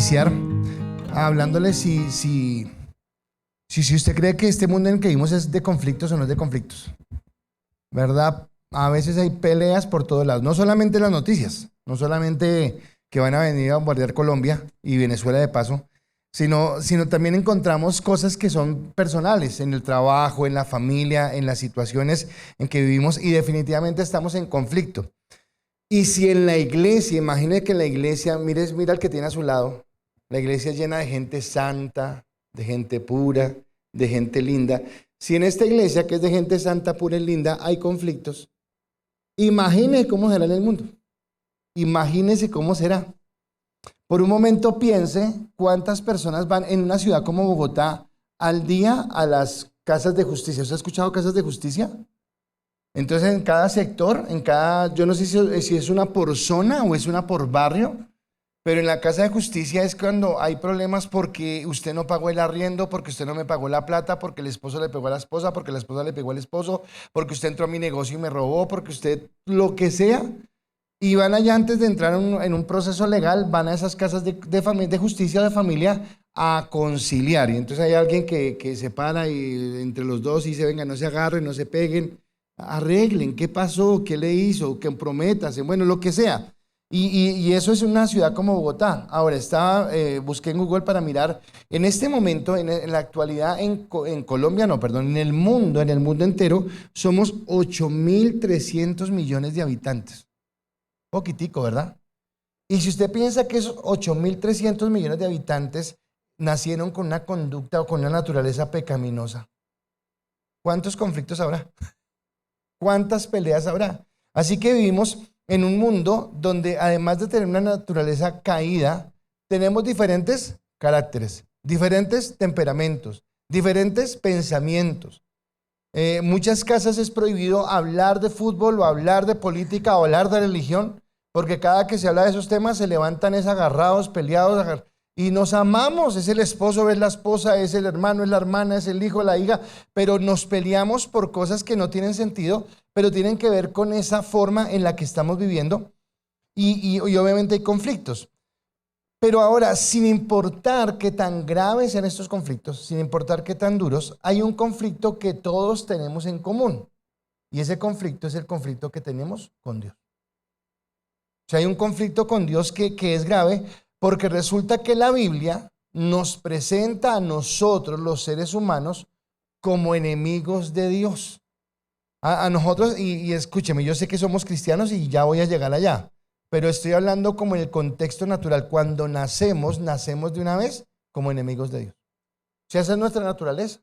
iniciar hablándole si usted cree que este mundo en el que vivimos es de conflictos o no es de conflictos, ¿verdad? A veces hay peleas por todos lados, no solamente las noticias, no solamente que van a venir a bombardear Colombia y Venezuela de paso, sino también encontramos cosas que son personales, en el trabajo, en la familia, en las situaciones en que vivimos, y definitivamente estamos en conflicto. Y si en la iglesia, imagine que en la iglesia, mira al que tiene a su lado, la iglesia es llena de gente santa, de gente pura, de gente linda. Si en esta iglesia, que es de gente santa, pura y linda, hay conflictos, imagine cómo será en el mundo. Imagínese cómo será. Por un momento piense cuántas personas van en una ciudad como Bogotá al día a las casas de justicia. ¿Usted ha escuchado casas de justicia? Entonces en cada sector, yo no sé si es una por zona o es una por barrio, pero en la casa de justicia es cuando hay problemas porque usted no pagó el arriendo, porque usted no me pagó la plata, porque el esposo le pegó a la esposa, porque la esposa le pegó al esposo, porque usted entró a mi negocio y me robó, porque usted lo que sea. Y van allá antes de entrar en un proceso legal, van a esas casas de justicia de familia a conciliar. Y entonces hay alguien que se para y entre los dos y dice, venga, no se agarren, no se peguen, arreglen, ¿qué pasó? ¿Qué le hizo? Comprométase, bueno, lo que sea. Y eso es una ciudad como Bogotá. Ahora, busqué en Google para mirar, en este momento, en la actualidad, en Colombia, no, perdón, en el mundo entero, somos 8.300 millones de habitantes. Poquitico, ¿verdad? Y si usted piensa que esos 8.300 millones de habitantes nacieron con una conducta o con una naturaleza pecaminosa, ¿cuántos conflictos habrá? ¿Cuántas peleas habrá? Así que vivimos en un mundo donde, además de tener una naturaleza caída, tenemos diferentes caracteres, diferentes temperamentos, diferentes pensamientos. Muchas casas es prohibido hablar de fútbol o hablar de política o hablar de religión, porque cada que se habla de esos temas se levantan agarrados, peleados, y nos amamos, es el esposo, es la esposa, es el hermano, es la hermana, es el hijo, la hija, pero nos peleamos por cosas que no tienen sentido, pero tienen que ver con esa forma en la que estamos viviendo, y obviamente hay conflictos. Pero ahora, sin importar qué tan graves sean estos conflictos, sin importar qué tan duros, hay un conflicto que todos tenemos en común. Y ese conflicto es el conflicto que tenemos con Dios. O sea, hay un conflicto con Dios que es grave, porque resulta que la Biblia nos presenta a nosotros, los seres humanos, como enemigos de Dios. A nosotros, y escúcheme, yo sé que somos cristianos y ya voy a llegar allá. Pero estoy hablando como en el contexto natural. Cuando nacemos de una vez como enemigos de Dios. O sea, esa es nuestra naturaleza.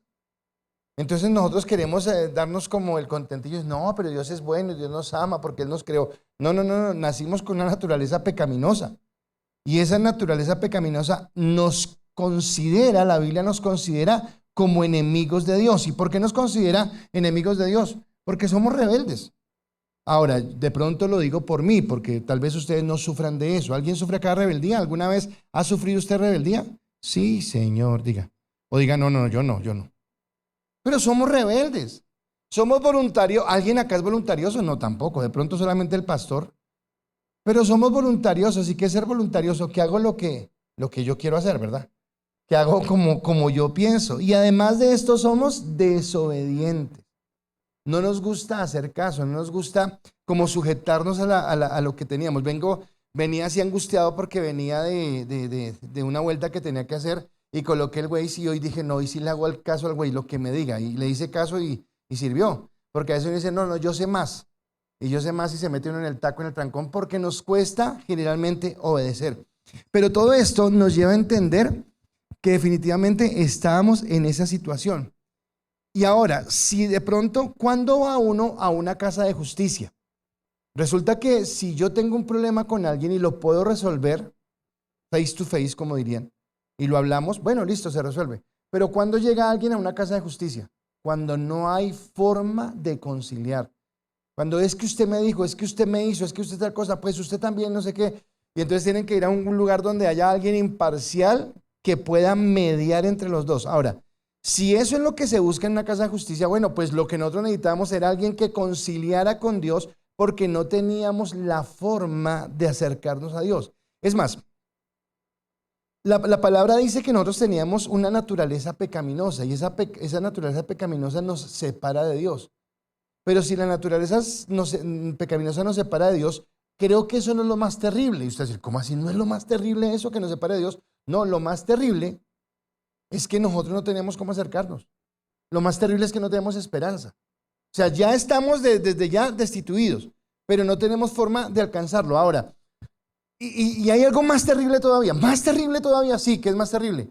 Entonces nosotros queremos darnos como el contentillo. No, pero Dios es bueno, Dios nos ama porque Él nos creó. No, nacimos con una naturaleza pecaminosa. Y esa naturaleza pecaminosa la Biblia nos considera como enemigos de Dios. ¿Y por qué nos considera enemigos de Dios? Porque somos rebeldes. Ahora, de pronto lo digo por mí, porque tal vez ustedes no sufran de eso. ¿Alguien sufre acá rebeldía? ¿Alguna vez ha sufrido usted rebeldía? Sí, Señor, diga. O diga, no, yo no. Pero somos rebeldes. Somos voluntarios. ¿Alguien acá es voluntarioso? No, tampoco. De pronto solamente el pastor. Pero somos voluntariosos. ¿Y qué es ser voluntarioso? Que hago lo que yo quiero hacer, ¿verdad? Que hago como yo pienso. Y además de esto somos desobedientes. No nos gusta hacer caso, no nos gusta como sujetarnos a lo que teníamos. Venía así angustiado porque venía de una vuelta que tenía que hacer y coloqué el Waze y hoy dije, no, y si le hago el caso al Waze, lo que me diga. Y le hice caso y sirvió. Porque a veces uno dice, no, yo sé más. Y yo sé más y se mete uno en el taco, en el trancón, porque nos cuesta generalmente obedecer. Pero todo esto nos lleva a entender que definitivamente estábamos en esa situación. Y ahora, si de pronto, ¿cuándo va uno a una casa de justicia? Resulta que si yo tengo un problema con alguien y lo puedo resolver face to face, como dirían, y lo hablamos, bueno, listo, se resuelve. Pero ¿cuándo llega alguien a una casa de justicia? Cuando no hay forma de conciliar. Cuando es que usted me dijo, es que usted me hizo, es que usted tal cosa, pues usted también no sé qué. Y entonces tienen que ir a un lugar donde haya alguien imparcial que pueda mediar entre los dos. Ahora, si eso es lo que se busca en una casa de justicia, bueno, pues lo que nosotros necesitábamos era alguien que conciliara con Dios porque no teníamos la forma de acercarnos a Dios. Es más, La palabra dice que nosotros teníamos una naturaleza pecaminosa y esa naturaleza pecaminosa nos separa de Dios. Pero si la naturaleza pecaminosa nos separa de Dios, creo que eso no es lo más terrible. Y usted dice, ¿cómo así? ¿No es lo más terrible eso que nos separa de Dios? No, lo más terrible es que nosotros no tenemos cómo acercarnos. Lo más terrible es que no tenemos esperanza. O sea, ya estamos desde ya destituidos, pero no tenemos forma de alcanzarlo. Ahora, y hay algo más terrible todavía, sí, que es más terrible,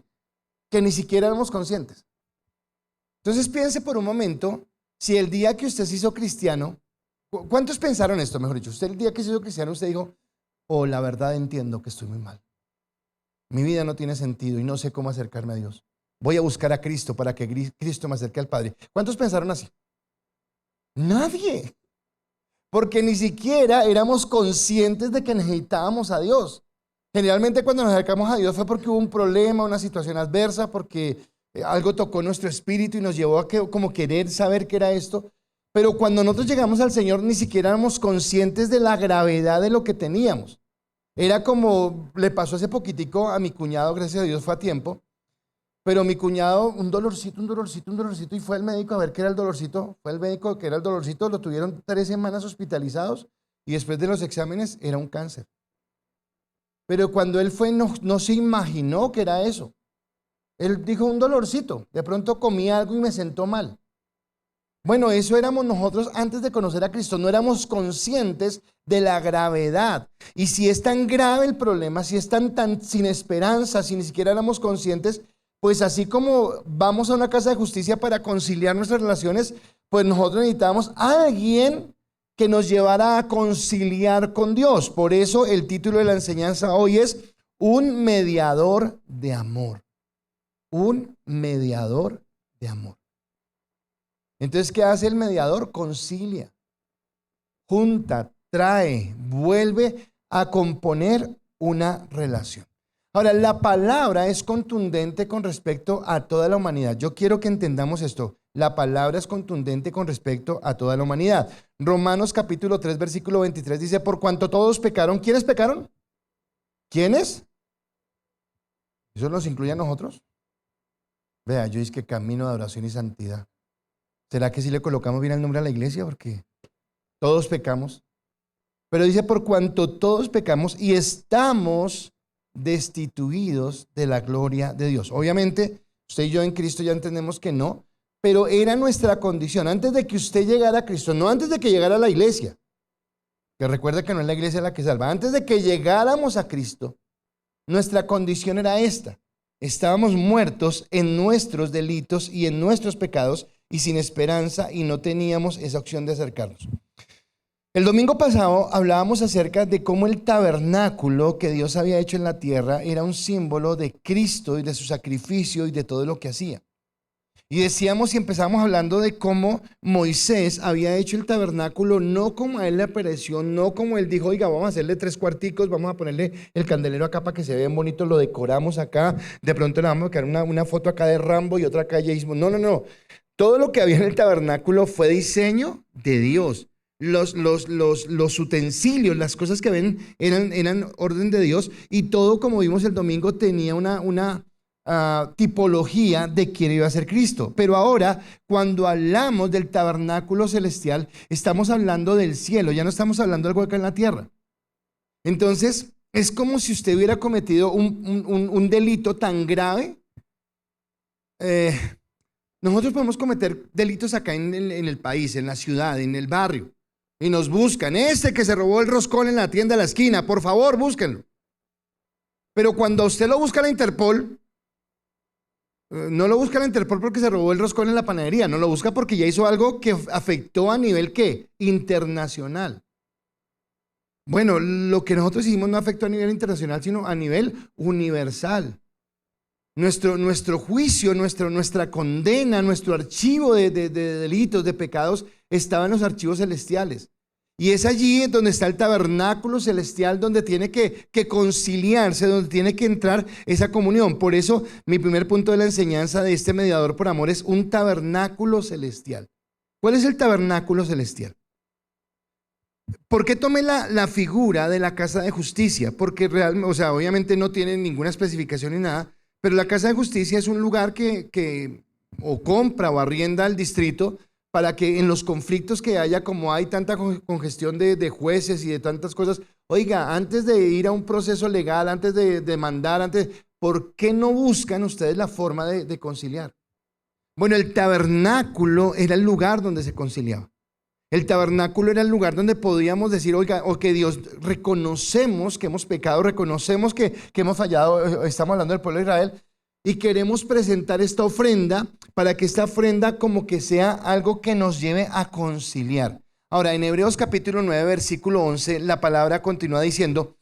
que ni siquiera éramos conscientes. Entonces piense por un momento, si el día que usted se hizo cristiano, ¿cuántos pensaron esto, mejor dicho? Usted el día que se hizo cristiano, usted dijo, oh, la verdad entiendo que estoy muy mal. Mi vida no tiene sentido y no sé cómo acercarme a Dios. Voy a buscar a Cristo para que Cristo me acerque al Padre. ¿Cuántos pensaron así? Nadie. Porque ni siquiera éramos conscientes de que necesitábamos a Dios. Generalmente cuando nos acercamos a Dios fue porque hubo un problema, una situación adversa, porque algo tocó nuestro espíritu y nos llevó a como querer saber qué era esto. Pero cuando nosotros llegamos al Señor ni siquiera éramos conscientes de la gravedad de lo que teníamos. Era como le pasó hace poquitico a mi cuñado, gracias a Dios fue a tiempo. Pero mi cuñado, un dolorcito, y fue al médico a ver qué era el dolorcito. Fue el médico que era el dolorcito, lo tuvieron 3 semanas hospitalizados y después de los exámenes era un cáncer. Pero cuando él fue no se imaginó que era eso. Él dijo un dolorcito, de pronto comí algo y me sentó mal. Bueno, eso éramos nosotros antes de conocer a Cristo, no éramos conscientes de la gravedad. Y si es tan grave el problema, si es tan sin esperanza, si ni siquiera éramos conscientes, pues así como vamos a una casa de justicia para conciliar nuestras relaciones, pues nosotros necesitamos a alguien que nos llevara a conciliar con Dios. Por eso el título de la enseñanza hoy es un mediador de amor. Un mediador de amor. Entonces, ¿qué hace el mediador? Concilia, junta, trae, vuelve a componer una relación. Ahora, la palabra es contundente con respecto a toda la humanidad. Yo quiero que entendamos esto. La palabra es contundente con respecto a toda la humanidad. Romanos capítulo 3, versículo 23 dice, por cuanto todos pecaron, ¿quiénes pecaron? ¿Quiénes? ¿Eso nos incluye a nosotros? Vea, yo es que camino de adoración y santidad. ¿Será que si le colocamos bien el nombre a la iglesia? Porque todos pecamos. Pero dice, por cuanto todos pecamos y estamos destituidos de la gloria de Dios. Obviamente, usted y yo en Cristo ya entendemos que no, pero era nuestra condición antes de que usted llegara a Cristo, no antes de que llegara a la iglesia, que recuerda que no es la iglesia la que salva, antes de que llegáramos a Cristo, nuestra condición era esta: estábamos muertos en nuestros delitos y en nuestros pecados y sin esperanza, y no teníamos esa opción de acercarnos. El domingo pasado hablábamos acerca de cómo el tabernáculo que Dios había hecho en la tierra era un símbolo de Cristo y de su sacrificio y de todo lo que hacía. Y decíamos y empezamos hablando de cómo Moisés había hecho el tabernáculo no como a él le apareció, no como él dijo, oiga, vamos a hacerle 3 cuarticos, vamos a ponerle el candelero acá para que se vea bonito, lo decoramos acá, de pronto le vamos a quedar una foto acá de Rambo y otra acá de Jason. No. Todo lo que había en el tabernáculo fue diseño de Dios. Los utensilios, las cosas que ven eran orden de Dios, y todo, como vimos el domingo, tenía una tipología de quién iba a ser Cristo. Pero ahora, cuando hablamos del tabernáculo celestial, estamos hablando del cielo, ya no estamos hablando de algo acá en la tierra. Entonces, es como si usted hubiera cometido un delito tan grave. Nosotros podemos cometer delitos acá en el país, en la ciudad, en el barrio, y nos buscan. Que se robó el roscón en la tienda de la esquina, por favor, búsquenlo. Pero cuando usted lo busca a la Interpol, no lo busca a la Interpol porque se robó el roscón en la panadería, no lo busca porque ya hizo algo que afectó a nivel, ¿qué? Internacional. Bueno, lo que nosotros hicimos no afectó a nivel internacional, sino a nivel universal. Nuestro juicio, nuestra condena, nuestro archivo de delitos, de pecados, estaba en los archivos celestiales. Y es allí donde está el tabernáculo celestial, donde tiene que conciliarse, donde tiene que entrar esa comunión. Por eso, mi primer punto de la enseñanza de este mediador por amor es un tabernáculo celestial. ¿Cuál es el tabernáculo celestial? ¿Por qué tomé la figura de la casa de justicia? Porque realmente, o sea, obviamente no tiene ninguna especificación ni nada, pero la casa de justicia es un lugar que o compra o arrienda al distrito para que en los conflictos que haya, como hay tanta congestión de jueces y de tantas cosas, oiga, antes de ir a un proceso legal, antes de demandar, ¿por qué no buscan ustedes la forma de conciliar? Bueno, el tabernáculo era el lugar donde se conciliaba. El tabernáculo era el lugar donde podíamos decir, oiga, o que Dios, reconocemos que hemos pecado, reconocemos que hemos fallado, estamos hablando del pueblo de Israel, y queremos presentar esta ofrenda para que esta ofrenda como que sea algo que nos lleve a conciliar. Ahora, en Hebreos capítulo 9, versículo 11, la palabra continúa diciendo,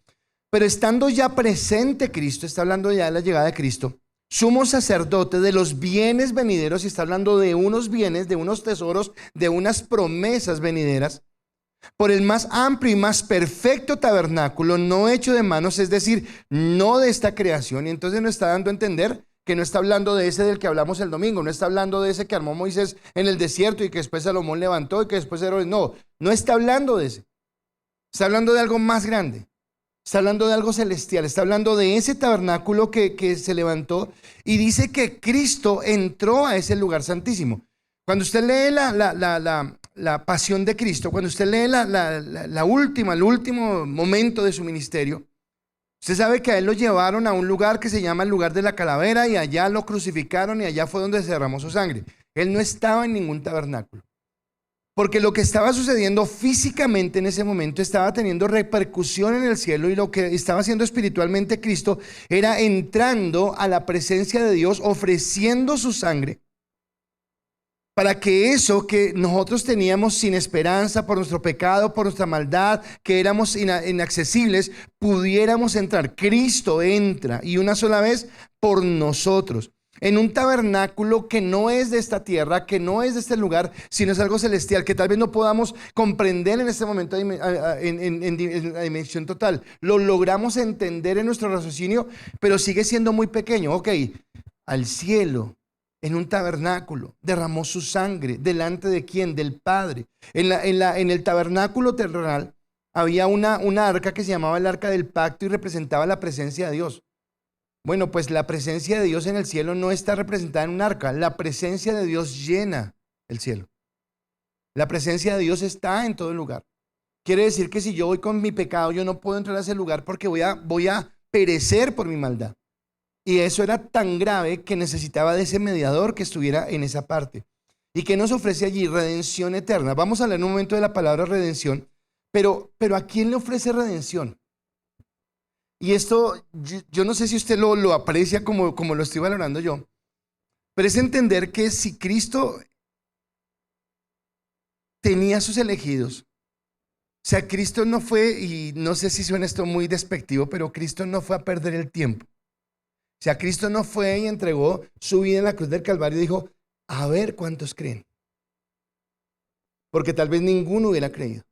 pero estando ya presente Cristo, está hablando ya de la llegada de Cristo, sumo sacerdote de los bienes venideros, y está hablando de unos bienes, de unos tesoros, de unas promesas venideras, por el más amplio y más perfecto tabernáculo, no hecho de manos, es decir, no de esta creación. Y entonces nos está dando a entender que no está hablando de ese del que hablamos el domingo, no está hablando de ese que armó Moisés en el desierto y que después Salomón levantó y que después Herodes, no está hablando de ese, está hablando de algo más grande. Está hablando de algo celestial, está hablando de ese tabernáculo que se levantó y dice que Cristo entró a ese lugar santísimo. Cuando usted lee la pasión de Cristo, cuando usted lee el último momento de su ministerio, usted sabe que a él lo llevaron a un lugar que se llama el lugar de la calavera y allá lo crucificaron y allá fue donde se derramó su sangre. Él no estaba en ningún tabernáculo. Porque lo que estaba sucediendo físicamente en ese momento estaba teniendo repercusión en el cielo, y lo que estaba haciendo espiritualmente Cristo era entrando a la presencia de Dios, ofreciendo su sangre para que eso que nosotros teníamos sin esperanza por nuestro pecado, por nuestra maldad, que éramos inaccesibles, pudiéramos entrar. Cristo entra, y una sola vez por nosotros, en un tabernáculo que no es de esta tierra, que no es de este lugar, sino es algo celestial, que tal vez no podamos comprender en este momento en la dimensión total. Lo logramos entender en nuestro raciocinio, pero sigue siendo muy pequeño. Ok, al cielo, en un tabernáculo, derramó su sangre. ¿Delante de quién? Del Padre. En el tabernáculo terrenal había una arca que se llamaba el arca del pacto y representaba la presencia de Dios. Bueno, pues la presencia de Dios en el cielo no está representada en un arca. La presencia de Dios llena el cielo. La presencia de Dios está en todo lugar. Quiere decir que si yo voy con mi pecado, yo no puedo entrar a ese lugar porque voy a perecer por mi maldad. Y eso era tan grave que necesitaba de ese mediador que estuviera en esa parte. ¿Y que nos ofrece allí? Redención eterna. Vamos a hablar en un momento de la palabra redención, pero ¿a quién le ofrece redención? Y esto, yo no sé si usted lo aprecia como lo estoy valorando yo, pero es entender que si Cristo tenía a sus elegidos, o sea, Cristo no fue, y no sé si suena esto muy despectivo, pero Cristo no fue a perder el tiempo. O sea, Cristo no fue y entregó su vida en la cruz del Calvario y dijo, a ver cuántos creen. Porque tal vez ninguno hubiera creído.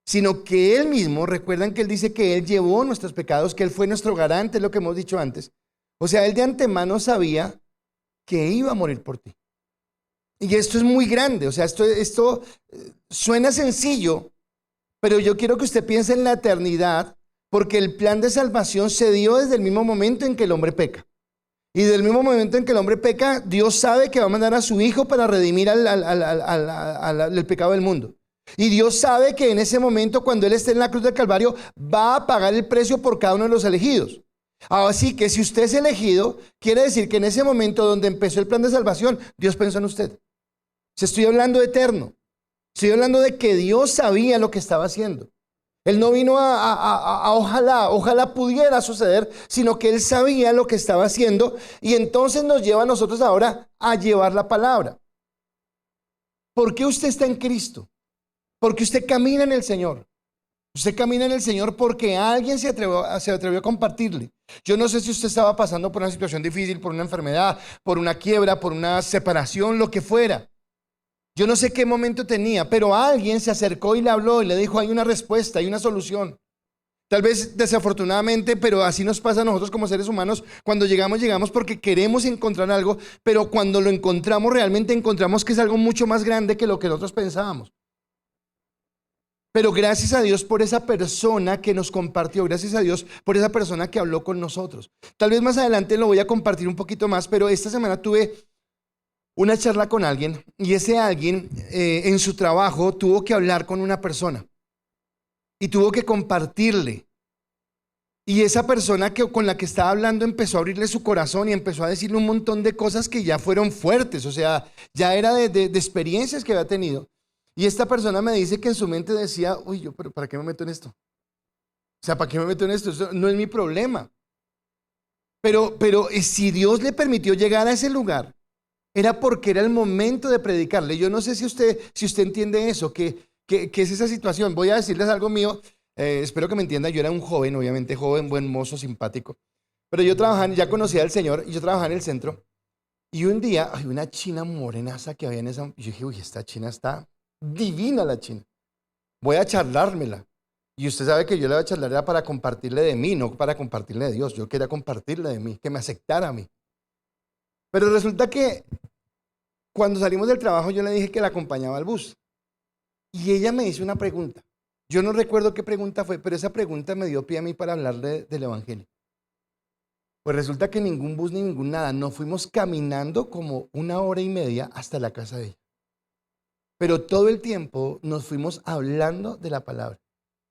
Sino que Él mismo, recuerdan que Él dice que Él llevó nuestros pecados, que Él fue nuestro garante, es lo que hemos dicho antes. O sea, Él de antemano sabía que iba a morir por ti. Y esto es muy grande, o sea, esto suena sencillo, pero yo quiero que usted piense en la eternidad, porque el plan de salvación se dio desde el mismo momento en que el hombre peca. Y desde el mismo momento en que el hombre peca, Dios sabe que va a mandar a su Hijo para redimir el pecado del mundo. Y Dios sabe que en ese momento, cuando Él esté en la cruz del Calvario, va a pagar el precio por cada uno de los elegidos. Así que si usted es elegido, quiere decir que en ese momento donde empezó el plan de salvación, Dios pensó en usted. Estoy hablando de eterno. Estoy hablando de que Dios sabía lo que estaba haciendo. Él no vino a ojalá pudiera suceder, sino que Él sabía lo que estaba haciendo, y entonces nos lleva a nosotros ahora a llevar la palabra. ¿Por qué usted está en Cristo? Porque usted camina en el Señor. Usted camina en el Señor porque alguien se atrevió a compartirle. Yo no sé si usted estaba pasando por una situación difícil, por una enfermedad, por una quiebra, por una separación, lo que fuera. Yo no sé qué momento tenía, pero alguien se acercó y le habló y le dijo, hay una respuesta, hay una solución. Tal vez desafortunadamente, pero así nos pasa a nosotros como seres humanos. Cuando llegamos porque queremos encontrar algo, pero cuando lo encontramos realmente encontramos que es algo mucho más grande que lo que nosotros pensábamos. Pero gracias a Dios por esa persona que nos compartió, gracias a Dios por esa persona que habló con nosotros. Tal vez más adelante lo voy a compartir un poquito más, pero esta semana tuve una charla con alguien y ese alguien en su trabajo tuvo que hablar con una persona y tuvo que compartirle. Y esa persona con la que estaba hablando empezó a abrirle su corazón y empezó a decirle un montón de cosas que ya fueron fuertes, o sea, ya era de experiencias que había tenido. Y esta persona me dice que en su mente decía, uy, pero ¿para qué me meto en esto? O sea, ¿para qué me meto en esto? Eso no es mi problema. Pero si Dios le permitió llegar a ese lugar, era porque era el momento de predicarle. Yo no sé si usted entiende eso, que es esa situación. Voy a decirles algo mío. Espero que me entiendan, yo era un joven, obviamente joven, buen mozo, simpático, pero yo trabajaba, ya conocía al Señor y yo trabajaba en el centro y un día hay una china morenaza que había en esa, y yo dije, uy, esta china está divina la china, voy a charlármela. Y usted sabe que yo le voy a charlar era para compartirle de mí, no para compartirle de Dios, yo quería compartirle de mí, que me aceptara a mí. Pero resulta que cuando salimos del trabajo yo le dije que la acompañaba al bus y ella me hizo una pregunta. Yo no recuerdo qué pregunta fue, pero esa pregunta me dio pie a mí para hablarle del Evangelio. Pues resulta que ningún bus ni ningún nada, nos fuimos caminando como 1 hora y media hasta la casa de ella. Pero todo el tiempo nos fuimos hablando de la palabra.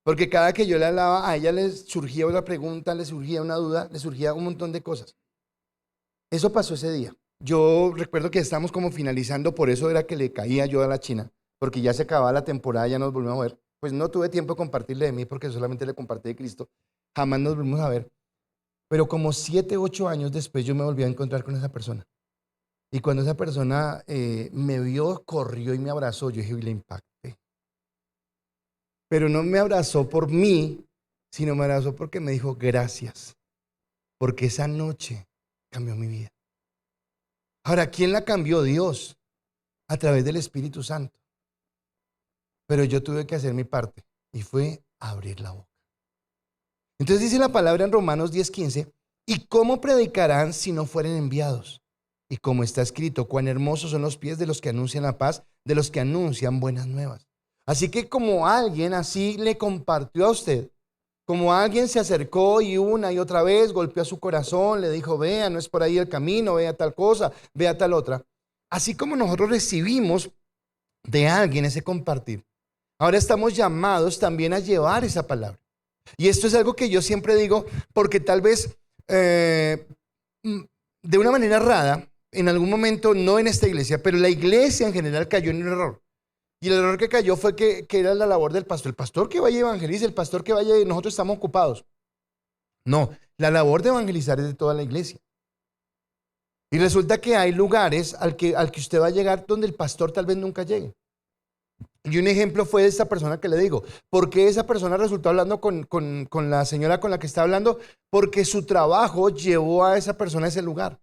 Porque cada que yo le hablaba, a ella le surgía una pregunta, le surgía una duda, le surgía un montón de cosas. Eso pasó ese día. Yo recuerdo que estábamos como finalizando, por eso era que le caía yo a la china, porque ya se acababa la temporada, ya nos volvimos a ver. Pues no tuve tiempo de compartirle de mí porque solamente le compartí de Cristo. Jamás nos volvimos a ver. Pero como 7, 8 años después yo me volví a encontrar con esa persona. Y cuando esa persona me vio, corrió y me abrazó, yo dije, le impacté. Pero no me abrazó por mí, sino me abrazó porque me dijo gracias. Porque esa noche cambió mi vida. Ahora, ¿quién la cambió? Dios, a través del Espíritu Santo. Pero yo tuve que hacer mi parte y fue abrir la boca. Entonces dice la palabra en Romanos 10:15, ¿y cómo predicarán si no fueren enviados? Y como está escrito, cuán hermosos son los pies de los que anuncian la paz, de los que anuncian buenas nuevas. Así que como alguien así le compartió a usted, como alguien se acercó y una y otra vez golpeó a su corazón, le dijo, vea, no es por ahí el camino, vea tal cosa, vea tal otra. Así como nosotros recibimos de alguien ese compartir, ahora estamos llamados también a llevar esa palabra. Y esto es algo que yo siempre digo, porque tal vez de una manera rara, en algún momento, no en esta iglesia, pero la iglesia en general cayó en un error. Y el error que cayó fue que era la labor del pastor. El pastor que vaya a evangelizar, el pastor que vaya y nosotros estamos ocupados. No, la labor de evangelizar es de toda la iglesia. Y resulta que hay lugares al que usted va a llegar donde el pastor tal vez nunca llegue. Y un ejemplo fue de esta persona que le digo. ¿Por qué esa persona resultó hablando con la señora con la que está hablando? Porque su trabajo llevó a esa persona a ese lugar.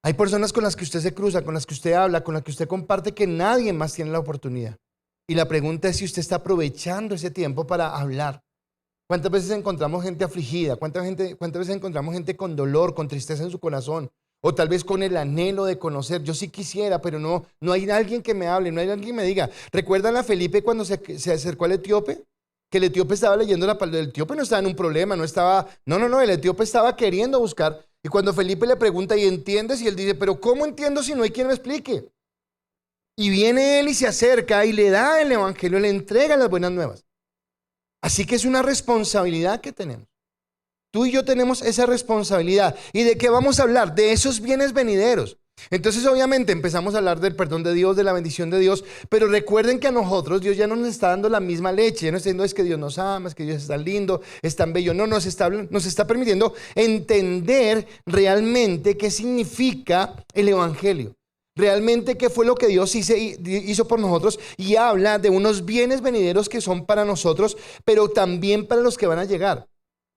Hay personas con las que usted se cruza, con las que usted habla, con las que usted comparte que nadie más tiene la oportunidad. Y la pregunta es si usted está aprovechando ese tiempo para hablar. ¿Cuántas veces encontramos gente afligida? ¿Cuántas veces encontramos gente con dolor, con tristeza en su corazón? O tal vez con el anhelo de conocer. Yo sí quisiera, pero no hay alguien que me hable, no hay alguien que me diga. ¿Recuerdan a Felipe cuando se acercó al etíope? Que el etíope estaba leyendo la palabra. El etíope no estaba en un problema, no, el etíope estaba queriendo buscar. Y cuando Felipe le pregunta, ¿y entiendes? Y él dice, pero ¿cómo entiendo si no hay quien me explique? Y viene él y se acerca y le da el evangelio, le entrega las buenas nuevas. Así que es una responsabilidad que tenemos. Tú y yo tenemos esa responsabilidad. ¿Y de qué vamos a hablar? De esos bienes venideros. Entonces obviamente empezamos a hablar del perdón de Dios, de la bendición de Dios, pero recuerden que a nosotros Dios ya no nos está dando la misma leche, ya no está diciendo es que Dios nos ama, es que Dios es tan lindo, es tan bello, no, nos está permitiendo entender realmente qué significa el evangelio, realmente qué fue lo que Dios hizo por nosotros, y habla de unos bienes venideros que son para nosotros, pero también para los que van a llegar.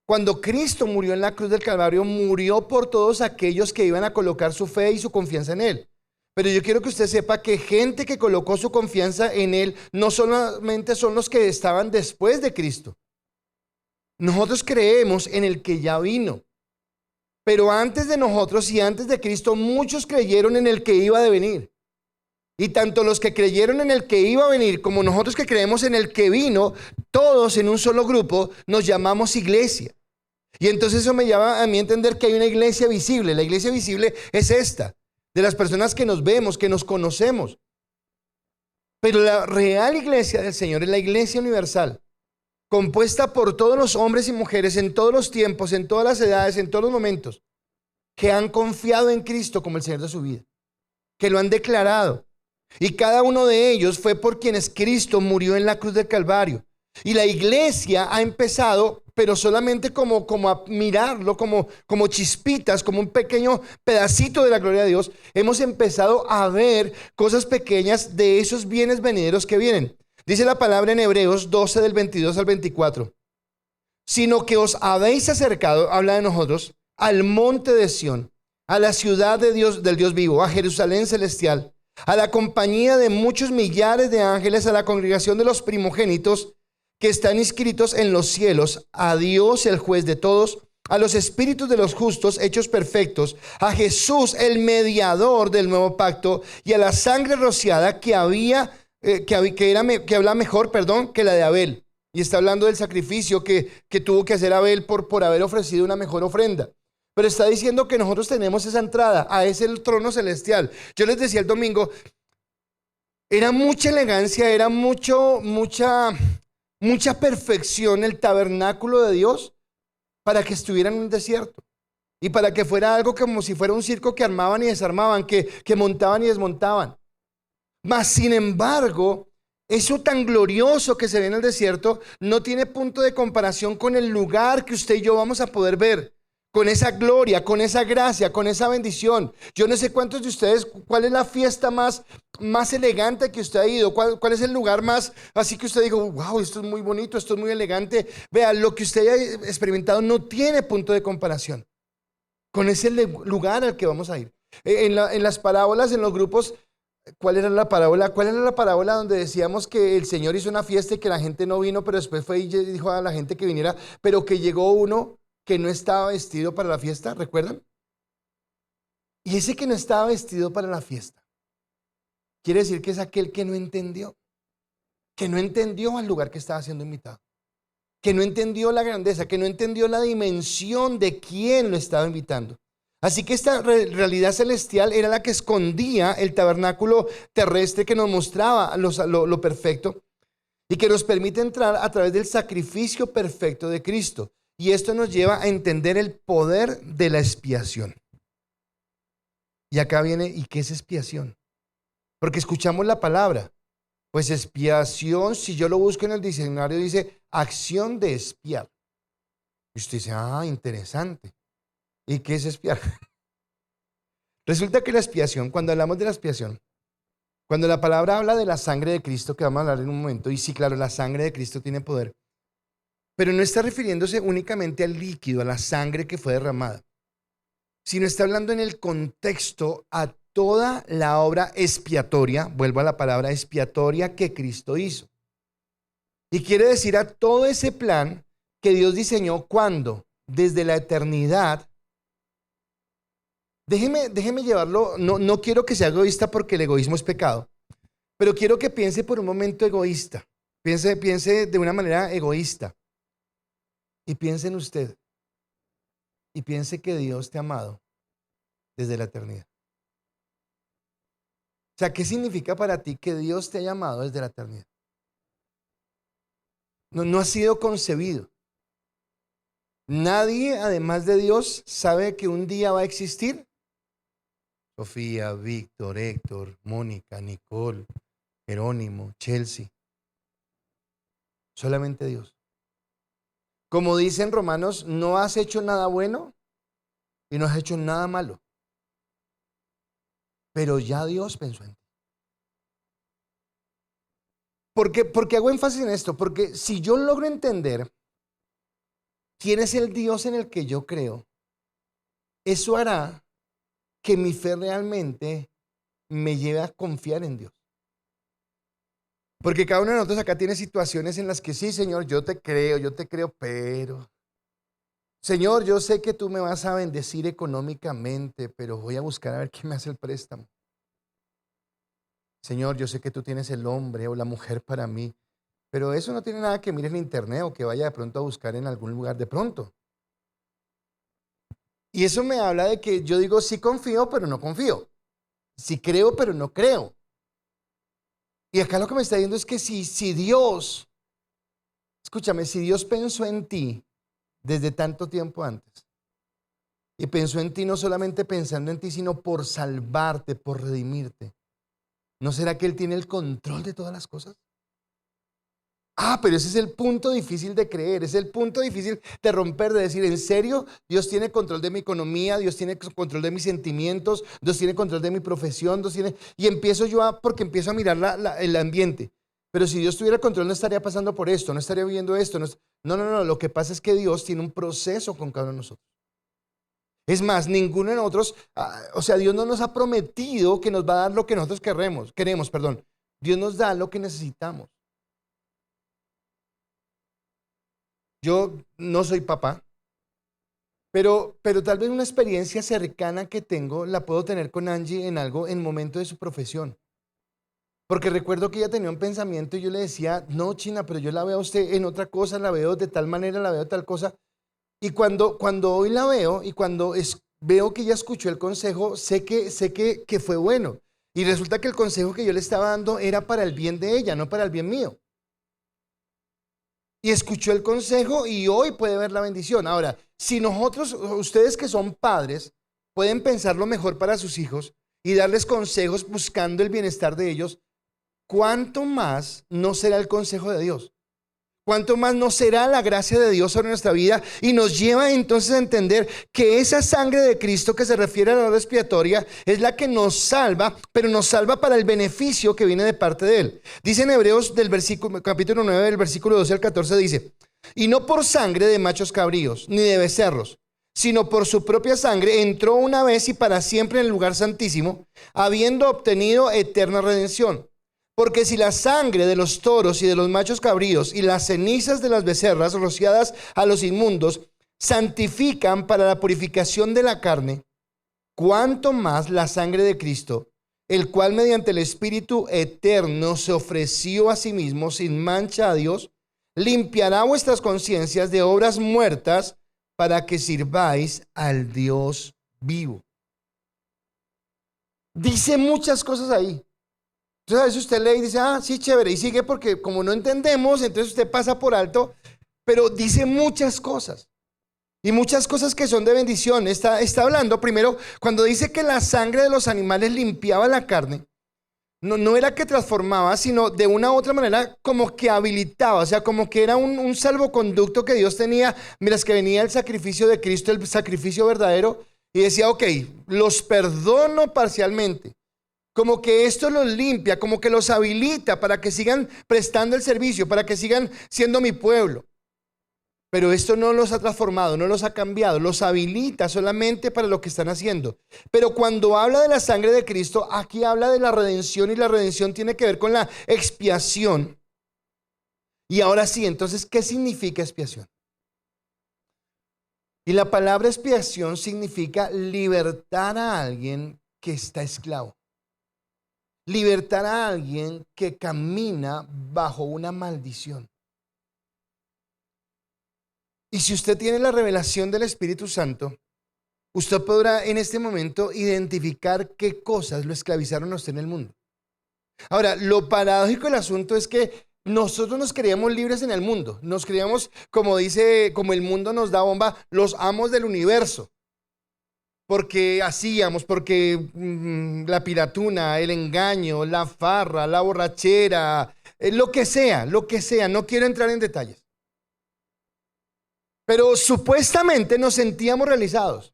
Cuando Cristo murió en la cruz del Calvario, murió por todos aquellos que iban a colocar su fe y su confianza en Él. Pero yo quiero que usted sepa que gente que colocó su confianza en Él no solamente son los que estaban después de Cristo. Nosotros creemos en el que ya vino. Pero antes de nosotros y antes de Cristo, muchos creyeron en el que iba a venir. Y tanto los que creyeron en el que iba a venir como nosotros que creemos en el que vino, todos en un solo grupo nos llamamos iglesia. Y entonces eso me lleva a mí a entender que hay una iglesia visible. La iglesia visible es esta, de las personas que nos vemos, que nos conocemos. Pero la real iglesia del Señor es la iglesia universal, compuesta por todos los hombres y mujeres en todos los tiempos, en todas las edades, en todos los momentos, que han confiado en Cristo como el Señor de su vida, que lo han declarado. Y cada uno de ellos fue por quienes Cristo murió en la cruz del Calvario. Y la iglesia ha empezado, pero solamente como a mirarlo, como chispitas, como un pequeño pedacito de la gloria de Dios. Hemos empezado a ver cosas pequeñas de esos bienes venideros que vienen. Dice la palabra en Hebreos 12 del 22 al 24. Sino que os habéis acercado, habla de nosotros, al monte de Sión, a la ciudad de Dios, del Dios vivo, a Jerusalén celestial, a la compañía de muchos millares de ángeles, a la congregación de los primogénitos que están inscritos en los cielos, a Dios el juez de todos, a los espíritus de los justos hechos perfectos, a Jesús el mediador del nuevo pacto y a la sangre rociada que habla mejor, que la de Abel. Y está hablando del sacrificio que tuvo que hacer Abel por haber ofrecido una mejor ofrenda. Pero está diciendo que nosotros tenemos esa entrada a ese trono celestial. Yo les decía el domingo, era mucha elegancia, era mucha perfección el tabernáculo de Dios para que estuviera en un desierto. Y para que fuera algo como si fuera un circo que armaban y desarmaban, que montaban y desmontaban. Mas sin embargo, eso tan glorioso que se ve en el desierto no tiene punto de comparación con el lugar que usted y yo vamos a poder ver. Con esa gloria, con esa gracia, con esa bendición. Yo no sé cuántos de ustedes, ¿cuál es la fiesta más elegante que usted ha ido? ¿Cuál es el lugar más, así que usted diga, wow, esto es muy bonito, esto es muy elegante? Vea, lo que usted haya experimentado no tiene punto de comparación con ese lugar al que vamos a ir. En las parábolas, en los grupos, ¿cuál era la parábola? ¿Cuál era la parábola donde decíamos que el Señor hizo una fiesta y que la gente no vino, pero después fue y dijo a la gente que viniera, pero que llegó uno que no estaba vestido para la fiesta? ¿Recuerdan? Y ese que no estaba vestido para la fiesta quiere decir que es aquel que no entendió al lugar que estaba siendo invitado, que no entendió la grandeza, que no entendió la dimensión de quién lo estaba invitando. Así que esta realidad celestial era la que escondía el tabernáculo terrestre, que nos mostraba lo perfecto y que nos permite entrar a través del sacrificio perfecto de Cristo. Y esto nos lleva a entender el poder de la expiación. Y acá viene, ¿y qué es expiación? Porque escuchamos la palabra. Pues expiación, si yo lo busco en el diccionario, dice acción de expiar. Y usted dice, interesante. ¿Y qué es expiar? Resulta que la expiación, cuando hablamos de la expiación, cuando la palabra habla de la sangre de Cristo, que vamos a hablar en un momento, y sí, claro, la sangre de Cristo tiene poder, pero no está refiriéndose únicamente al líquido, a la sangre que fue derramada, sino está hablando en el contexto a toda la obra expiatoria, vuelvo a la palabra expiatoria, que Cristo hizo. Y quiere decir a todo ese plan que Dios diseñó cuando, desde la eternidad. Déjeme llevarlo, no quiero que sea egoísta porque el egoísmo es pecado, pero quiero que piense por un momento egoísta, piense de una manera egoísta. Y piense en usted. Y piense que Dios te ha amado desde la eternidad. O sea, ¿qué significa para ti que Dios te haya amado desde la eternidad? No ha sido concebido. Nadie, además de Dios, sabe que un día va a existir. Sofía, Víctor, Héctor, Mónica, Nicole, Jerónimo, Chelsea. Solamente Dios. Como dice en Romanos, no has hecho nada bueno y no has hecho nada malo. Pero ya Dios pensó en ti. ¿Por qué hago énfasis en esto? Porque si yo logro entender quién es el Dios en el que yo creo, eso hará que mi fe realmente me lleve a confiar en Dios. Porque cada uno de nosotros acá tiene situaciones en las que sí, Señor, yo te creo, pero Señor, yo sé que tú me vas a bendecir económicamente, pero voy a buscar a ver quién me hace el préstamo. Señor, yo sé que tú tienes el hombre o la mujer para mí, pero eso no tiene nada que mire en internet o que vaya de pronto a buscar en algún lugar de pronto. Y eso me habla de que yo digo, sí confío, pero no confío. Sí creo, pero no creo. Y acá lo que me está diciendo es que si Dios, escúchame, si Dios pensó en ti desde tanto tiempo antes, y pensó en ti no solamente pensando en ti, sino por salvarte, por redimirte, ¿no será que Él tiene el control de todas las cosas? Pero ese es el punto difícil de creer, es el punto difícil de romper, de decir, en serio, Dios tiene control de mi economía, Dios tiene control de mis sentimientos, Dios tiene control de mi profesión, y empiezo porque empiezo a mirar el ambiente. Pero si Dios tuviera control, no estaría pasando por esto, no estaría viviendo esto. No, lo que pasa es que Dios tiene un proceso con cada uno de nosotros. Es más, ninguno de nosotros, Dios no nos ha prometido que nos va a dar lo que nosotros queremos. Dios nos da lo que necesitamos. Yo no soy papá, pero tal vez una experiencia cercana que tengo la puedo tener con Angie en momento de su profesión. Porque recuerdo que ella tenía un pensamiento y yo le decía, no, China, pero yo la veo a usted en otra cosa, la veo de tal manera, la veo de tal cosa. Y cuando hoy la veo y cuando veo que ella escuchó el consejo, sé que fue bueno. Y resulta que el consejo que yo le estaba dando era para el bien de ella, no para el bien mío. Y escuchó el consejo y hoy puede ver la bendición. Ahora, si ustedes que son padres, pueden pensar lo mejor para sus hijos y darles consejos buscando el bienestar de ellos, ¿cuánto más no será el consejo de Dios? ¿Cuánto más no será la gracia de Dios sobre nuestra vida? Y nos lleva entonces a entender que esa sangre de Cristo que se refiere a la obra expiatoria es la que nos salva, pero nos salva para el beneficio que viene de parte de Él. Dice en Hebreos capítulo 9, del versículo 12 al 14, dice, y no por sangre de machos cabríos, ni de becerros, sino por su propia sangre entró una vez y para siempre en el lugar santísimo, habiendo obtenido eterna redención. Porque si la sangre de los toros y de los machos cabríos y las cenizas de las becerras rociadas a los inmundos santifican para la purificación de la carne, cuánto más la sangre de Cristo, el cual mediante el Espíritu eterno se ofreció a sí mismo sin mancha a Dios, limpiará vuestras conciencias de obras muertas para que sirváis al Dios vivo. Dice muchas cosas ahí. Entonces a veces usted lee y dice, sí, chévere, y sigue porque como no entendemos, entonces usted pasa por alto, pero dice muchas cosas. Y muchas cosas que son de bendición. Está hablando primero, cuando dice que la sangre de los animales limpiaba la carne, no era que transformaba, sino de una u otra manera como que habilitaba, o sea, como que era un salvoconducto que Dios tenía, mientras que venía el sacrificio de Cristo, el sacrificio verdadero, y decía, ok, los perdono parcialmente. Como que esto los limpia, como que los habilita para que sigan prestando el servicio, para que sigan siendo mi pueblo. Pero esto no los ha transformado, no los ha cambiado, los habilita solamente para lo que están haciendo. Pero cuando habla de la sangre de Cristo, aquí habla de la redención y la redención tiene que ver con la expiación. Y ahora sí, entonces, ¿qué significa expiación? Y la palabra expiación significa libertar a alguien que está esclavo. Libertar a alguien que camina bajo una maldición. Y si usted tiene la revelación del Espíritu Santo, usted podrá en este momento identificar qué cosas lo esclavizaron a usted en el mundo. Ahora, lo paradójico del asunto es que nosotros nos creíamos libres en el mundo. Nos creíamos, como el mundo nos da bomba, los amos del universo. Porque la piratuna, el engaño, la farra, la borrachera, lo que sea, no quiero entrar en detalles. Pero supuestamente nos sentíamos realizados.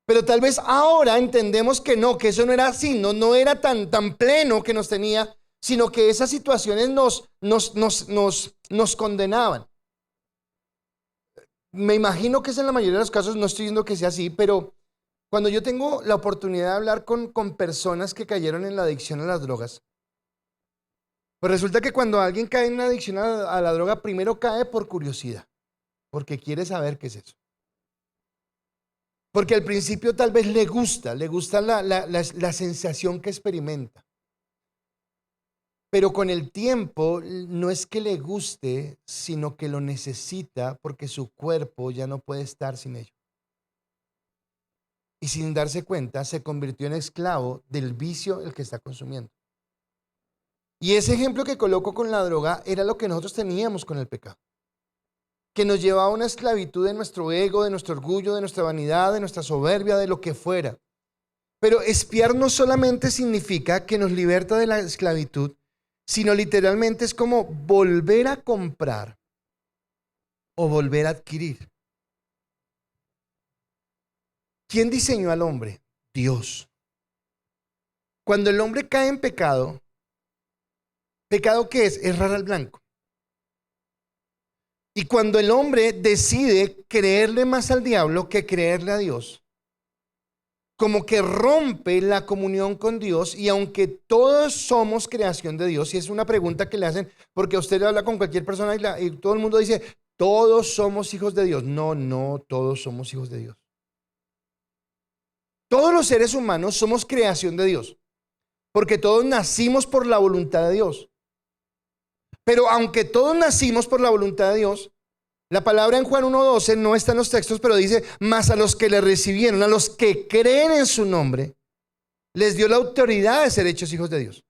Pero tal vez ahora entendemos que eso no era así, no era tan pleno que nos tenía, sino que esas situaciones nos condenaban. Me imagino que es en la mayoría de los casos, no estoy diciendo que sea así, pero cuando yo tengo la oportunidad de hablar con personas que cayeron en la adicción a las drogas, pues resulta que cuando alguien cae en una adicción a la droga, primero cae por curiosidad, porque quiere saber qué es eso. Porque al principio tal vez le gusta la sensación que experimenta. Pero con el tiempo no es que le guste, sino que lo necesita porque su cuerpo ya no puede estar sin ello. Y sin darse cuenta se convirtió en esclavo del vicio el que está consumiendo. Y ese ejemplo que coloco con la droga era lo que nosotros teníamos con el pecado, que nos llevaba a una esclavitud de nuestro ego, de nuestro orgullo, de nuestra vanidad, de nuestra soberbia, de lo que fuera. Pero expiar no solamente significa que nos liberta de la esclavitud, sino literalmente es como volver a comprar o volver a adquirir. ¿Quién diseñó al hombre? Dios. Cuando el hombre cae en pecado, ¿pecado qué es? Errar al blanco. Y cuando el hombre decide creerle más al diablo que creerle a Dios, como que rompe la comunión con Dios. Y aunque todos somos creación de Dios, y es una pregunta que le hacen, porque usted le habla con cualquier persona y todo el mundo dice, todos somos hijos de Dios. No, no todos somos hijos de Dios. Todos los seres humanos somos creación de Dios, porque todos nacimos por la voluntad de Dios. Pero aunque todos nacimos por la voluntad de Dios, la palabra en Juan 1:12 no está en los textos, pero dice, mas a los que le recibieron, a los que creen en su nombre, les dio la autoridad de ser hechos hijos de Dios.